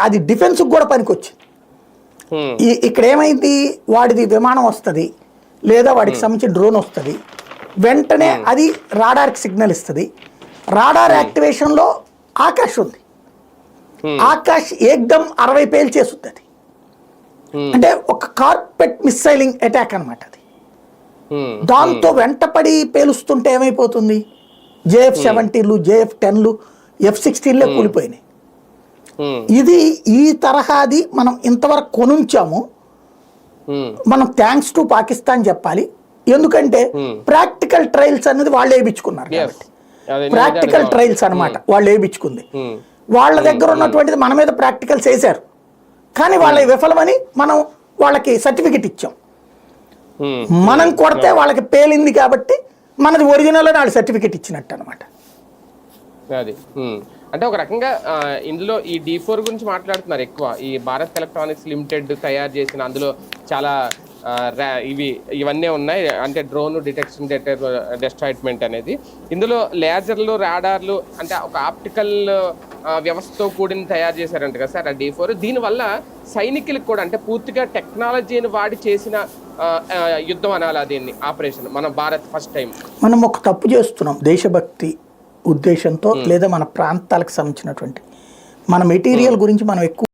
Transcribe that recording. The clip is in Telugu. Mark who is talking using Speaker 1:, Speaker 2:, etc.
Speaker 1: అది డిఫెన్స్కి కూడా పనికొచ్చింది. ఇక్కడ ఏమైంది, వాడిది విమానం వస్తుంది లేదా వాడికి సంబంధించిన డ్రోన్ వస్తుంది, వెంటనే అది రాడార్కి సిగ్నల్ ఇస్తుంది. రాడార్ యాక్టివేషన్లో ఆకాష్ ఉంది, ఆకాష్ ఏకదం 60 పేలు చేస్తుంది. అది అంటే ఒక కార్పెట్ మిస్సైలింగ్ అటాక్ అనమాట అది. దాంతో వెంటపడి పేలుస్తుంటే ఏమైపోతుంది, JF-17లు JF-10లు F-16లే కూలిపోయినాయి. ఇది ఈ తరహాది మనం ఇంతవరకు కొనుంచాము. మనం థ్యాంక్స్ టు పాకిస్తాన్ చెప్పాలి, ఎందుకంటే ప్రాక్టికల్ ట్రయల్స్ అనేది వాళ్ళు వేయించుకున్నారు కాబట్టి. ప్రాక్టికల్ ట్రయల్స్ అనమాట వాళ్ళు వేయించుకుంది. వాళ్ళ దగ్గర ఉన్నటువంటిది మన మీద ప్రాక్టికల్స్ వేశారు, కానీ వాళ్ళ విఫలమని మనం వాళ్ళకి సర్టిఫికెట్ ఇచ్చాం. మనం కొడితే వాళ్ళకి పేలింది కాబట్టి మనది ఒరిజినల్ అని వాళ్ళు సర్టిఫికెట్ ఇచ్చినట్టు అనమాట.
Speaker 2: అది అంటే ఒక రకంగా ఇందులో ఈ D4 గురించి మాట్లాడుతున్నారు ఎక్కువ. ఈ భారత్ ఎలక్ట్రానిక్స్ లిమిటెడ్ తయారు చేసిన అందులో చాలా ఇవన్నీ ఉన్నాయి, అంటే డ్రోన్ డిటెక్షన్ డిస్ట్రాయిట్మెంట్ అనేది. ఇందులో లేజర్లు రాడార్లు అంటే ఒక ఆప్టికల్ వ్యవస్థతో కూడిన తయారు చేశారంట కదా సార్ ఆ D4. దీనివల్ల సైనికులకు కూడా అంటే పూర్తిగా టెక్నాలజీని వాడి చేసిన యుద్ధం అనాలి దీన్ని, ఆపరేషన్. మన భారత్ ఫస్ట్ టైం
Speaker 1: మనం ఒక తప్పు చేస్తున్నాం దేశభక్తి ఉద్దేశంతో, లేదా మన ప్రాంతాలకు సంబంధించినటువంటి మన మెటీరియల్ గురించి మనం ఎక్కువ